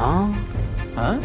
Huh? Huh?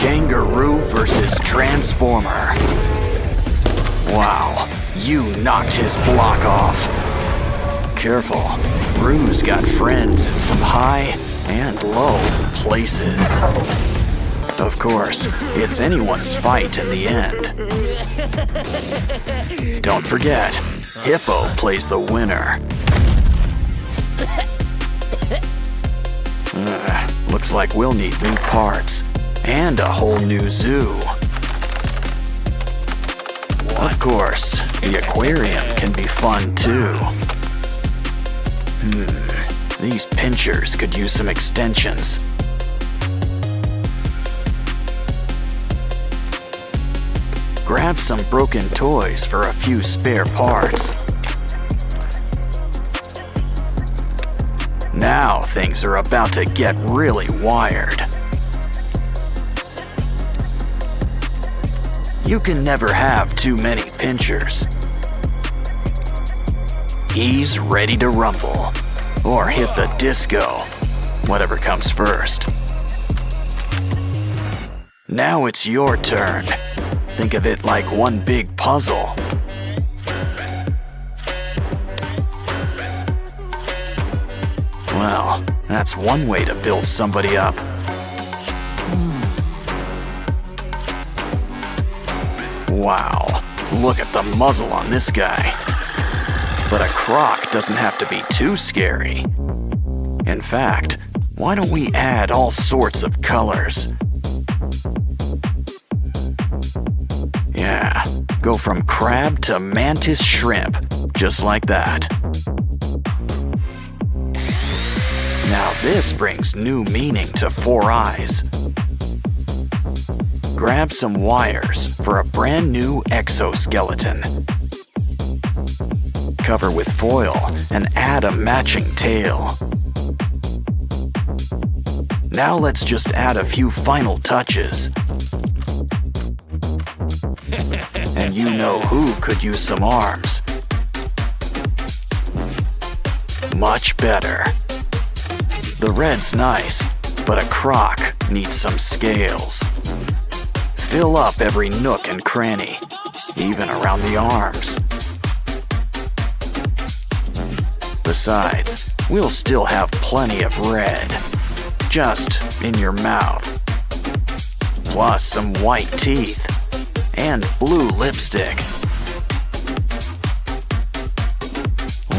Kangaroo versus Transformer. Wow, you knocked his block off. Careful, Roo's got friends in some high and low places. Of course, it's anyone's fight in the end. Don't forget, Hippo plays the winner. Looks like we'll need new parts and a whole new zoo. Of course, the aquarium can be fun too. These pinchers could use some extensions. Grab some broken toys for a few spare parts. Now things are about to get really wired. You can never have too many pinchers. He's ready to rumble, or hit the disco, whatever comes first. Now it's your turn. Think of it like one big puzzle. Well, that's one way to build somebody up. Wow, look at the muzzle on this guy. But a croc doesn't have to be too scary. In fact, why don't we add all sorts of colors? Yeah, go from crab to mantis shrimp, just like that. Now this brings new meaning to 4 eyes. Grab some wires for a brand new exoskeleton. Cover with foil and add a matching tail. Now let's just add a few final touches. And you know who could use some arms. Much better. The red's nice, but a croc needs some scales. Fill up every nook and cranny, even around the arms. Besides, we'll still have plenty of red, just in your mouth. Plus some white teeth and blue lipstick.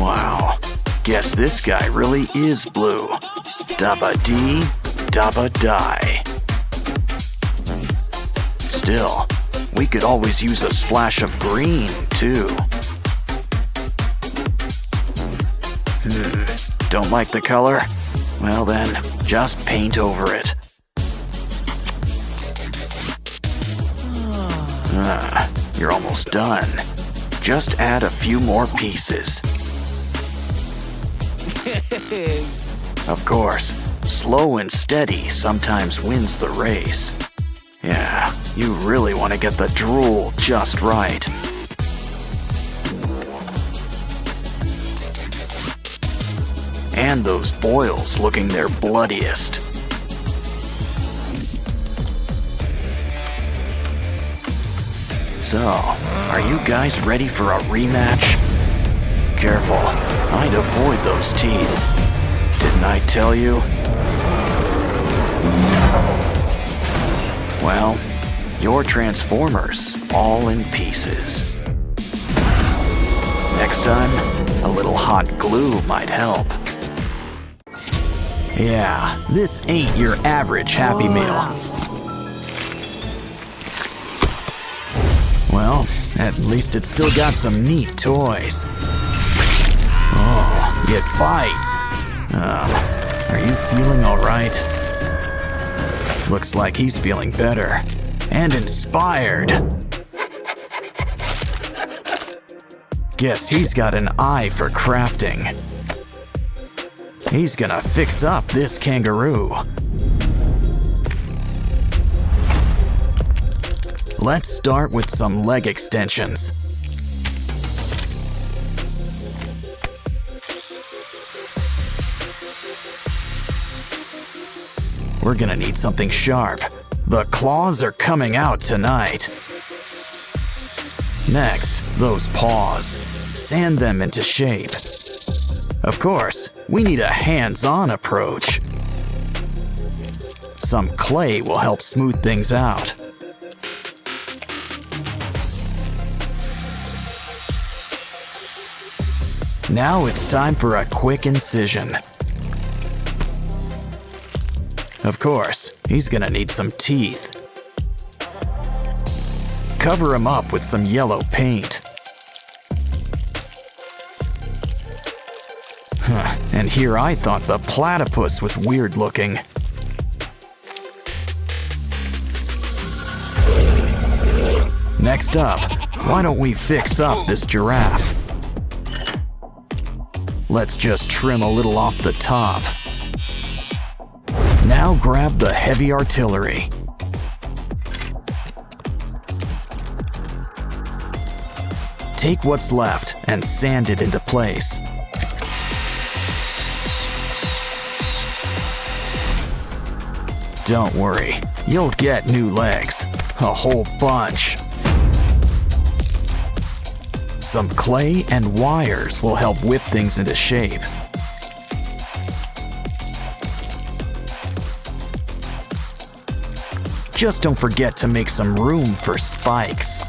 Wow, guess this guy really is blue. Dabba dee, dabba die. Still, we could always use a splash of green, too. Don't like the color? Well then, just paint over it. You're almost done. Just add a few more pieces. Of course, slow and steady sometimes wins the race. Yeah, you really want to get the drool just right. And those boils looking their bloodiest. So, are you guys ready for a rematch? Careful, I'd avoid those teeth. Didn't I tell you? Well, your Transformers all in pieces. Next time, a little hot glue might help. Yeah, this ain't your average Happy Meal. Well, at least it's still got some neat toys. Oh, it bites. Are you feeling all right? Looks like he's feeling better and inspired. Guess he's got an eye for crafting. He's gonna fix up this kangaroo. Let's start with some leg extensions. We're gonna need something sharp. The claws are coming out tonight. Next, those paws. Sand them into shape. Of course, we need a hands-on approach. Some clay will help smooth things out. Now it's time for a quick incision. Of course, he's gonna need some teeth. cover him up with some yellow paint. And here I thought the platypus was weird looking. Next up, why don't we fix up this giraffe? Let's just trim a little off the top. Now grab the heavy artillery. Take what's left and sand it into place. Don't worry, you'll get new legs. A whole bunch. Some clay and wires will help whip things into shape. Just don't forget to make some room for spikes.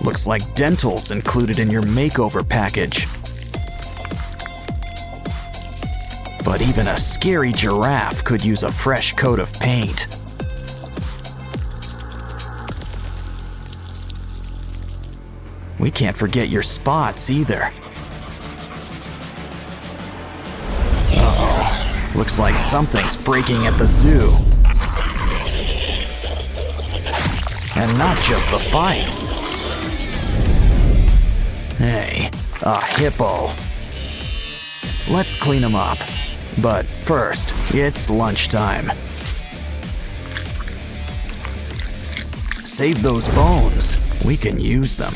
Looks like dental's included in your makeover package. But even a scary giraffe could use a fresh coat of paint. We can't forget your spots either. Uh-oh. Looks like something's breaking at the zoo. And not just the fights. Hey, a hippo. Let's clean him up. But first, it's lunchtime. Save those bones. We can use them.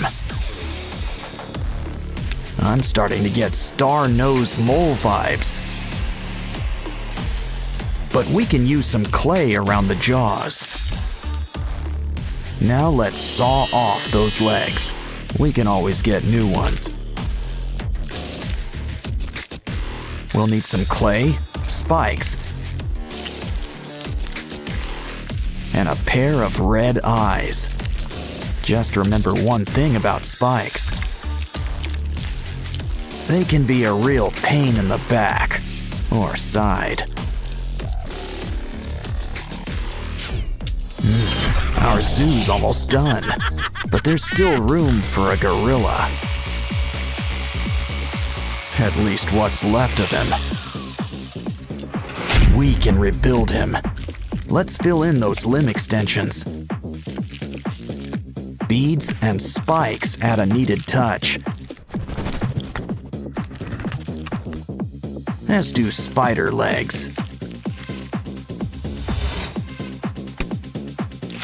I'm starting to get star-nosed mole vibes. But we can use some clay around the jaws. Now let's saw off those legs. We can always get new ones. We'll need some clay, spikes, and a pair of red eyes. Just remember one thing about spikes. They can be a real pain in the back or side. Our zoo's almost done, but there's still room for a gorilla. At least what's left of him. We can rebuild him. Let's fill in those limb extensions. Beads and spikes add a needed touch. As do spider legs.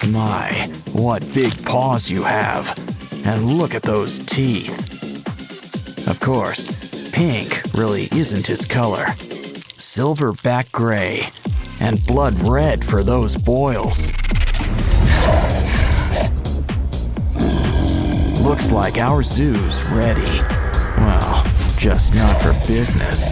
My, what big paws you have. And look at those teeth. Of course, pink really isn't his color. Silverback gray, and blood red for those boils. Looks like our zoo's ready. Well, just not for business.